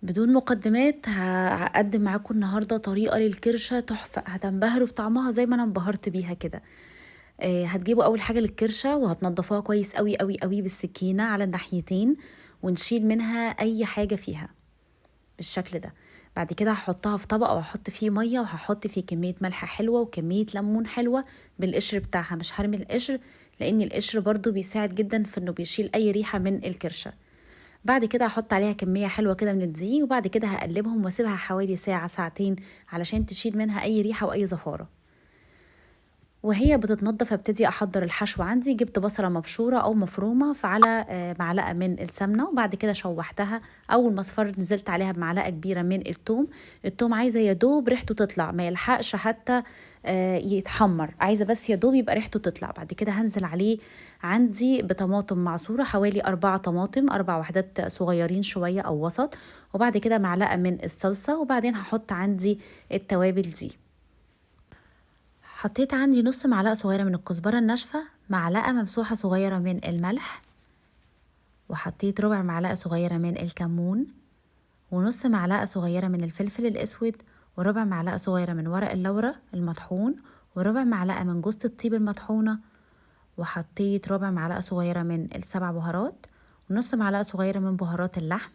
بدون مقدمات هقدم معاكم النهارده طريقه للكرشه تحفه، هتنبهروا بطعمها زي ما انا انبهرت بيها كده. هتجيبوا اول حاجه للكرشه وهتنضفوها كويس قوي قوي قوي بالسكينه على الناحيتين، ونشيل منها اي حاجه فيها بالشكل ده. بعد كده هحطها في طبق وهحط فيه ميه وهحط فيه كميه ملح حلوه وكميه ليمون حلوه بالقشر بتاعها، مش هرمي القشر لان القشر برضو بيساعد جدا في انه بيشيل اي ريحه من الكرشه. بعد كده هحط عليها كمية حلوة كده من الدقيق، وبعد كده هقلبهم واسيبها حوالي ساعة ساعتين علشان تشيل منها اي ريحة واي زفارة. وهي بتتنضف ابتدي احضر الحشو. عندي جبت بصلة مبشورة او مفرومة فعلى معلقة من السمنة، وبعد كده شوحتها. اول ما اصفرت نزلت عليها بمعلقة كبيرة من التوم. التوم عايزة يدوب ريحته تطلع، ما يلحقش حتى يتحمر، عايزة بس يدوب يبقى ريحته تطلع. بعد كده هنزل عليه عندي بطماطم معصورة حوالي 4 طماطم، 4 وحدات صغيرين شوية او وسط، وبعد كده معلقة من الصلصة، وبعدين هحط عندي التوابل دي. حطيت عندي نص معلقة صغيرة من الكزبرة الناشفة، معلقة ممسوحة صغيرة من الملح، وحطيت ربع معلقة صغيرة من الكمون، ونص معلقة صغيرة من الفلفل الأسود، وربع معلقة صغيرة من ورق اللورة المطحون، وربع معلقة من جوز الطيب المطحونة، وحطيت ربع معلقة صغيرة من السبع بهارات، ونص معلقة صغيرة من بهارات اللحم.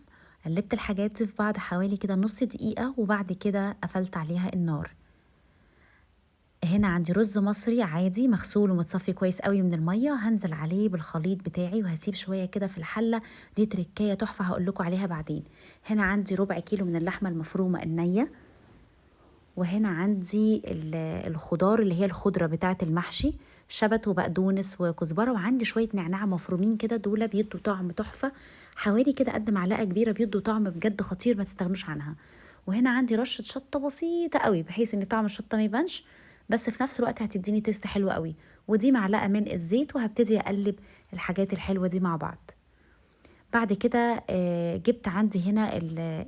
قلبت الحاجات دي في بعض حوالي كده نص دقيقة، وبعد كده قفلت عليها النار. هنا عندي رز مصري عادي مغسول ومتصفي كويس قوي من الميه، هنزل عليه بالخليط بتاعي وهسيب شويه كده في الحله. دي تركايه تحفه هقول لكم عليها بعدين. هنا عندي ربع كيلو من اللحمه المفرومه النيه، وهنا عندي الخضار اللي هي الخضره بتاعه المحشي، شبت وبقدونس وكزبره، وعندي شويه نعناع مفرومين كده، دول بيدوا طعم تحفه، حوالي كده قد معلقه كبيره، بيدوا طعم بجد خطير ما تستغنوش عنها. وهنا عندي رشه شطه بسيطه قوي بحيث ان طعم الشطه ما يبانش، بس في نفس الوقت هتديني تيست حلو قوي. ودي معلقه من الزيت، وهبتدي اقلب الحاجات الحلوه دي مع بعض. بعد كده جبت عندي هنا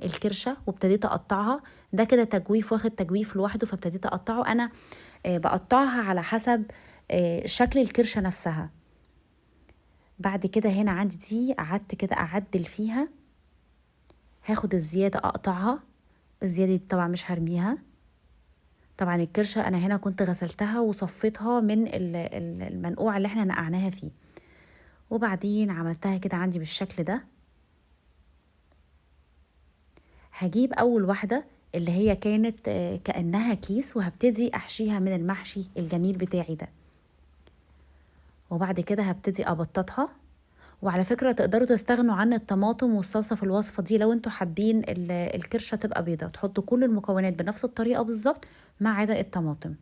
الكرشة وابتديت أقطعها. ده كده تجويف واخد تجويف لوحده، فابتديت أقطعه. أنا بقطعها على حسب شكل الكرشة نفسها. بعد كده هنا عندي دي قعدت كده أعدل فيها، هاخد الزيادة أقطعها. الزيادة دي طبعا مش هرميها. طبعا الكرشة أنا هنا كنت غسلتها وصفيتها من المنقوع اللي احنا نقعناها فيه، وبعدين عملتها كده عندي بالشكل ده. هجيب اول واحدة اللي هي كانت كأنها كيس، وهبتدي احشيها من المحشي الجميل بتاعي ده، وبعد كده هبتدي ابططها. وعلى فكرة تقدروا تستغنوا عن الطماطم والصلصة في الوصفة دي لو انتوا حابين الكرشة تبقى بيضة، تحطوا كل المكونات بنفس الطريقة بالظبط ما عدا الطماطم.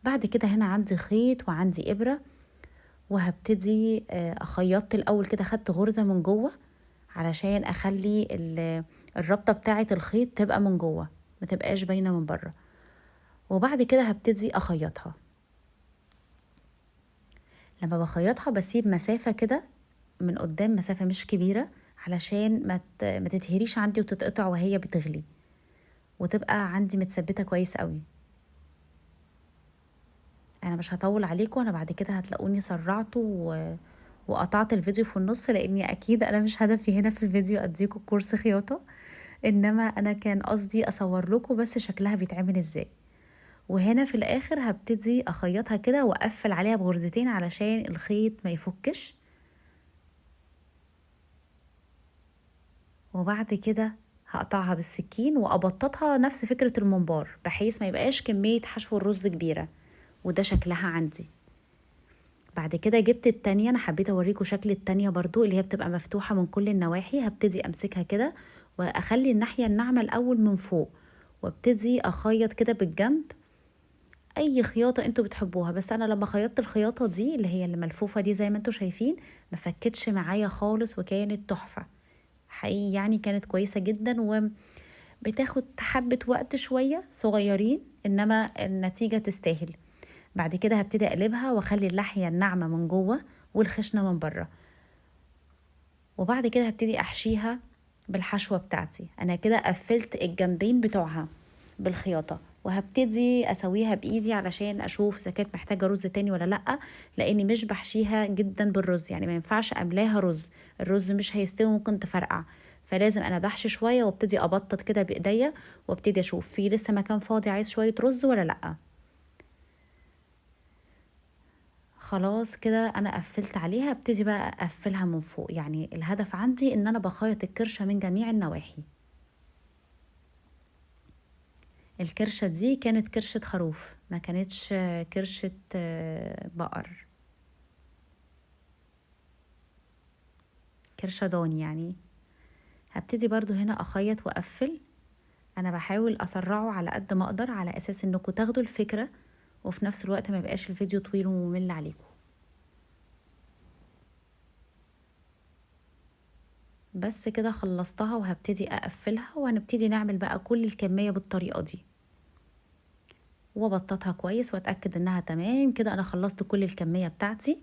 بعد كده هنا عندي خيط وعندي إبرة، وهبتدي اخيط الاول كده، خدت غرزة من جوه علشان اخلي الربطة بتاعة الخيط تبقى من جوه ما تبقاش باينة من بره. وبعد كده هبتدي اخيطها. لما بخيطها بسيب مسافة كده من قدام، مسافة مش كبيرة علشان ما تتهريش عندي وتتقطع وهي بتغلي، وتبقى عندي متثبتة كويس قوي. انا مش هطول عليكم، انا بعد كده هتلاقوني سرعته وقطعت الفيديو في النص، لاني اكيد انا مش هدفي هنا في الفيديو اديكم كورس خياطة، انما انا كان قصدي اصور لكم بس شكلها بيتعمل ازاي. وهنا في الاخر هبتدي اخيطها كده واقفل عليها بغرزتين علشان الخيط ما يفكش. وبعد كده هقطعها بالسكين وابططها نفس فكرة الممبار بحيث ما يبقاش كمية حشو الرز كبيرة، وده شكلها عندي. بعد كده جبت التانية، انا حبيت اوريكم شكل التانية برضو اللي هي بتبقى مفتوحة من كل النواحي. هبتدي امسكها كده واخلي الناحية الناعمة الاول من فوق، وابتدي اخيط كده بالجنب اي خياطة انتوا بتحبوها. بس انا لما خيطت الخياطة دي اللي هي اللي ملفوفة دي زي ما انتوا شايفين ما فكتش معايا خالص، وكانت تحفة حقيقي، يعني كانت كويسة جدا، وبتاخد حبة وقت شوية صغيرين انما النتيجة تستاهل. بعد كده هبتدي اقلبها واخلي اللحية الناعمة من جوه والخشنة من بره، وبعد كده هبتدي احشيها بالحشوة بتاعتي. انا كده قفلت الجنبين بتوعها بالخياطة، وهبتدي اسويها بايدي علشان اشوف اذا كانت محتاجة رز تاني ولا لا، لاني مش بحشيها جدا بالرز، يعني ما ينفعش املاها رز، الرز مش هيستوي ممكن تفرقع. فلازم انا بحشي شويه وابتدي ابطط كده بايديا، وابتدي اشوف في لسه مكان فاضي عايز شويه رز ولا لا. خلاص كده انا قفلت عليها، ابتدي بقى اقفلها من فوق. يعني الهدف عندي ان انا بخيط الكرشه من جميع النواحي. الكرشه دي كانت كرشه خروف، ما كانتش كرشه بقر، كرشه ضاني يعني. هبتدي برضو هنا اخيط واقفل. انا بحاول اسرعه على قد ما اقدر على اساس انكم تاخدوا الفكره، وفي نفس الوقت ما يبقاش الفيديو طويل وممل عليكم. بس كده خلصتها وهبتدي اقفلها، وهنبتدي نعمل بقى كل الكميه بالطريقه دي، وابططها كويس واتاكد انها تمام كده. انا خلصت كل الكميه بتاعتي.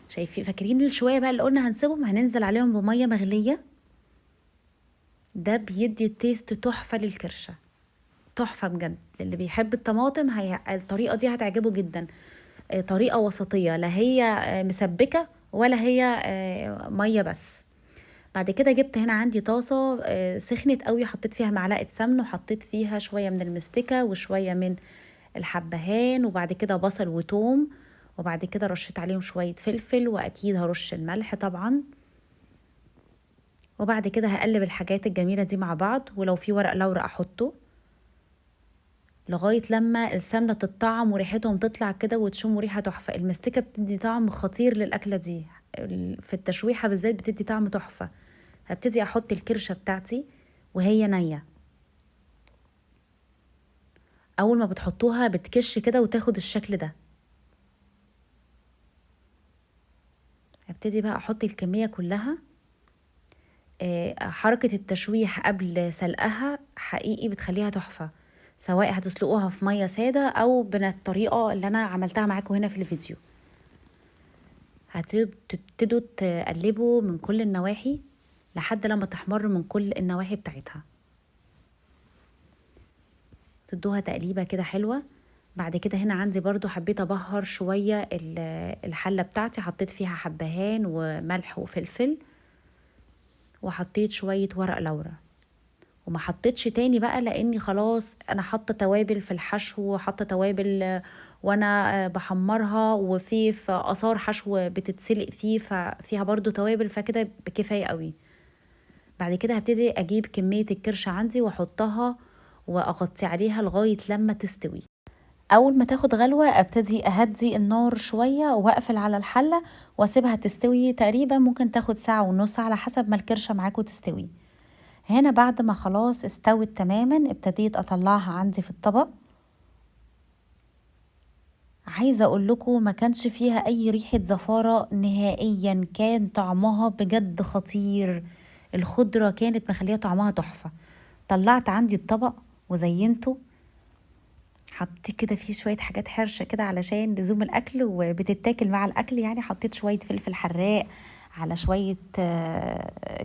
شايفين فاكرين الشويه بقى اللي قلنا هنسيبهم؟ هننزل عليهم بميه مغليه، ده بيدي تيست تحفه للكرشه، تحفه بجد. اللي بيحب الطماطم الطريقه دي هتعجبه جدا. طريقه وسطيه، لا هي مسبكه ولا هي ميه بس. بعد كده جبت هنا عندي طاسه سخنت قوي، حطيت فيها معلقه سمن، وحطيت فيها شويه من المستكه وشويه من الحبهان، وبعد كده بصل وتوم، وبعد كده رشيت عليهم شويه فلفل، واكيد هرش الملح طبعا. وبعد كده هقلب الحاجات الجميله دي مع بعض، ولو في ورق لورا احطه لغايه لما السمنه تتطعم وريحتهم تطلع كده وتشم ريحه تحفه. المستكه بتدي طعم خطير للاكله دي، في التشويحه بالذات بتدي طعم تحفه. هبتدي احط الكرشه بتاعتي وهي نيه. اول ما بتحطوها بتكش كده وتاخد الشكل ده. هبتدي بقى احط الكميه كلها. حركه التشويح قبل سلقها حقيقي بتخليها تحفه، سواء هتسلقوها في ميه ساده او بالطريقه اللي انا عملتها معاكم هنا في الفيديو. هتبتدوا تقلبوا من كل النواحي لحد لما تحمر من كل النواحي بتاعتها، تدوها تقليبه كده حلوه. بعد كده هنا عندي برضو حبيت ابهر شويه الحله بتاعتي، حطيت فيها حبهان وملح وفلفل، وحطيت شويه ورق لورا، وما حطيتش تاني بقى لاني خلاص انا حاطه توابل في الحشو، وحاطه توابل وانا بحمرها، وفي اثار حشو بتتسلق فيه ففيها برضو توابل، فكده بكفايه قوي. بعد كده هبتدي اجيب كميه الكرشه عندي واحطها واغطي عليها لغايه لما تستوي. اول ما تاخد غلوه ابتدي اهدي النار شويه واقفل على الحله واسيبها تستوي، تقريبا ممكن تاخد ساعه ونص على حسب ما الكرشه معاكم تستوي. هنا بعد ما خلاص استوت تماما ابتديت اطلعها عندي في الطبق. عايزه اقول لكم ما كانش فيها اي ريحه زفاره نهائيا، كان طعمها بجد خطير. الخضره كانت مخليه طعمها تحفه. طلعت عندي الطبق وزينته، حطيت كده فيه شويه حاجات حرشه كده علشان لزوم الاكل وبتتاكل مع الاكل. يعني حطيت شويه فلفل حراق على شويه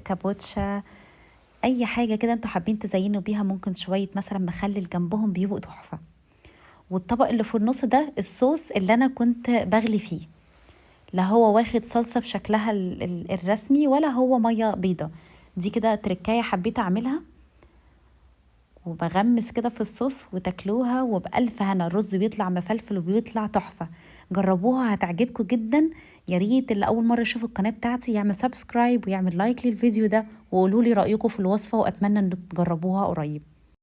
كابوتشا، اي حاجه كده انتوا حابين تزينوا بيها، ممكن شويه مثلا مخلل جنبهم بيبقوا تحفه. والطبق اللي في النص ده الصوص اللي انا كنت بغلي فيه، لا هو واخد صلصه بشكلها الرسمي ولا هو ميه بيضه. دي كده تركايه حبيت اعملها، وبغمس كده في الصوص وتاكلوها وبألف هنا. الرز بيطلع مفلفل وبيطلع تحفة، جربوها هتعجبكم جدا. يا ريت اللي اول مرة يشوف القناة بتاعتي يعمل سبسكرايب ويعمل لايك للفيديو ده، وقولوا لي رأيكم في الوصفة، واتمنى ان تجربوها قريب.